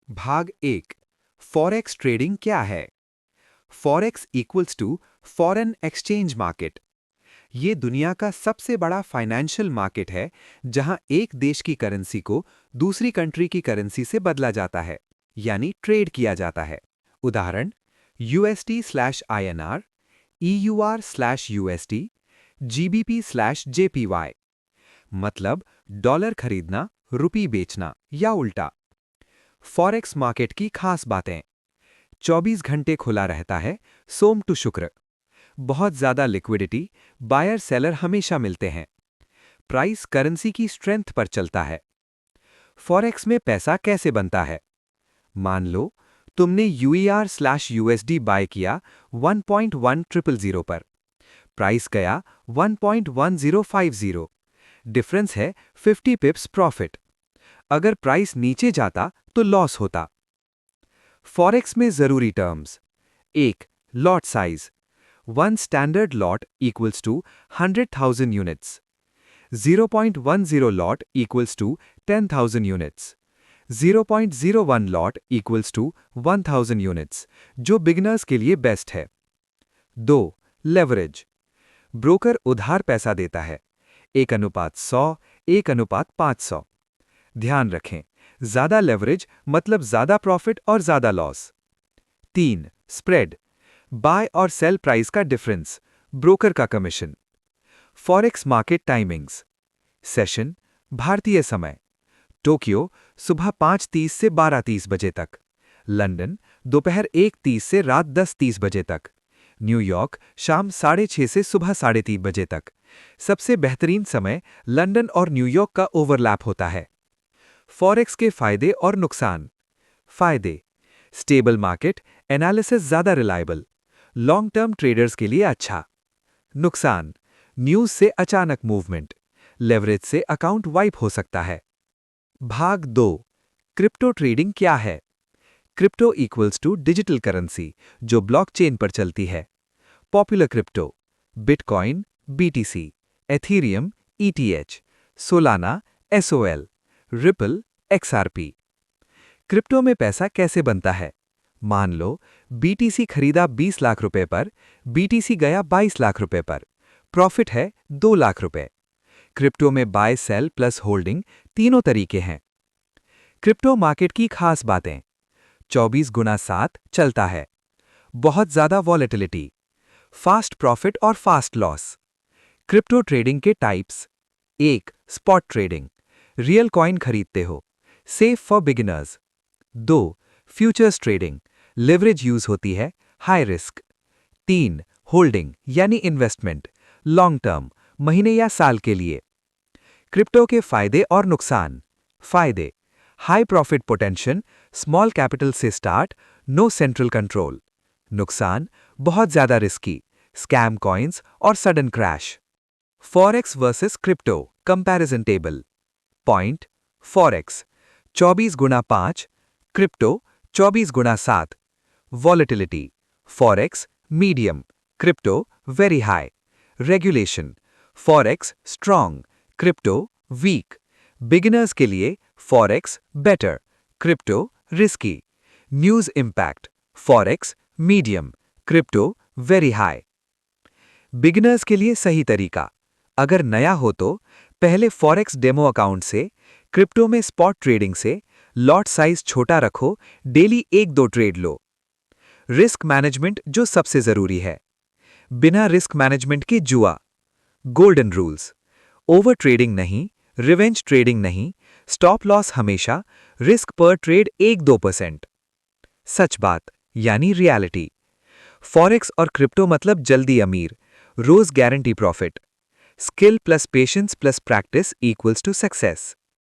भाग एक। Forex trading क्या है? Forex equals to foreign exchange market. ये दुनिया का सबसे बड़ा फाइनेंशियल मार्केट है जहां एक देश की करेंसी को दूसरी कंट्री की करेंसी से बदला जाता है, यानी ट्रेड किया जाता है। उदाहरण: USD slash INR, EUR slash USD, GBP slash JPY. मतलब डॉलर खरीदना, रुपी बेचना या उल्टा। फॉरेक्स मार्केट की खास बातें: 24 घंटे खुला रहता है, सोम टू शुक्र। बहुत ज्यादा लिक्विडिटी, बायर सेलर हमेशा मिलते हैं। प्राइस करेंसी की स्ट्रेंथ पर चलता है। फॉरेक्स में पैसा कैसे बनता है? मान लो तुमने यूईआर स्लैश यूएसडी बाय किया 1.1000 पर। प्राइस गया 1.1050। डिफरेंस है 50 पिप्स प्रॉफिट। अगर प्राइस नीचे जाता तो लॉस होता। फॉरेक्स में जरूरी टर्म्स: एक, lot size. One standard lot equals to 100,000 units. 0.10 lot equals to 10,000 units. 0.01 lot equals to 1,000 units, जो बिगिनर्स के लिए बेस्ट है। दो, लेवरेज। ब्रोकर उधार पैसा देता है, 1:100, 1:500। ध्यान रखें, ज्यादा लेवरेज मतलब ज्यादा प्रॉफिट और ज्यादा लॉस। तीन, स्प्रेड। बाय और सेल प्राइस का डिफरेंस, ब्रोकर का commission. Forex market timings: session भारतीय समय, टोक्यो सुबह 5:30 से 12:30 बजे तक। लंदन दोपहर 1:30 से रात 10:30 बजे तक। न्यूयॉर्क शाम 6:30 से सुबह 3:30 बजे तक। सबसे बेहतरीन समय लंदन और न्यूयॉर्क का ओवरलैप होता है। फॉरेक्स के फायदे और नुकसान: फायदे: स्टेबल मार्केट, एनालिसिस ज्यादा रिलायबल, लॉन्ग टर्म ट्रेडर्स के लिए अच्छा। नुकसान: न्यूज से अचानक मूवमेंट, लेवरेज से अकाउंट वाइप हो सकता है। भाग दो, क्रिप्टो ट्रेडिंग क्या है? Crypto equals to digital currency जो ब्लॉकचेन पर चलती है। Popular crypto: bitcoin BTC, ethereum ETH, solana SOL, ripple XRP. Crypto में पैसा कैसे बनता है? मान लो बीटीसी खरीदा 20 लाख रुपए पर, बीटीसी गया 22 लाख रुपए पर। प्रॉफिट है 2 लाख रुपए। क्रिप्टो में बाय सेल प्लस होल्डिंग तीनों तरीके हैं। क्रिप्टो मार्केट की खास बातें: 24x7 चलता है। बहुत ज्यादा वॉलेटिलिटी, फास्ट प्रॉफिट और फास्ट लॉस। क्रिप्टो ट्रेडिंग के टाइप्स: एक, स्पॉट ट्रेडिंग, रियल कॉइन खरीदते हो, सेफ फॉर बिगिनर्स। दो, फ्यूचर्स ट्रेडिंग, लिवरेज यूज होती है, हाई रिस्क। तीन, होल्डिंग यानी इन्वेस्टमेंट, लॉन्ग टर्म, महीने या साल के लिए। क्रिप्टो के फायदे और नुकसान: फायदे: high profit potential, small capital से स्टार्ट, नो सेंट्रल कंट्रोल। नुकसान: बहुत ज्यादा रिस्की, स्कैम कॉइन्स और sudden crash. Forex versus crypto comparison table. Point: forex 24x5, crypto 24x7। Volatility: forex medium, crypto very high. Regulation: forex strong, crypto weak. Beginners के लिए forex better, crypto risky. News impact: forex medium, crypto very high. Beginners के लिए सही तरीका: अगर नया हो तो पहले फॉरेक्स डेमो अकाउंट से, क्रिप्टो में स्पॉट ट्रेडिंग से, लॉट साइज छोटा रखो, डेली 1-2 ट्रेड लो। रिस्क मैनेजमेंट जो सबसे जरूरी है, बिना रिस्क मैनेजमेंट के जुआ। गोल्डन रूल्स: ओवर ट्रेडिंग नहीं, रिवेंज ट्रेडिंग नहीं, स्टॉप लॉस हमेशा, रिस्क पर ट्रेड 1-2%। सच बात यानी रियलिटी: फॉरेक्स और क्रिप्टो मतलब जल्दी अमीर, रोज guarantee profit. Skill plus patience plus practice equals to success.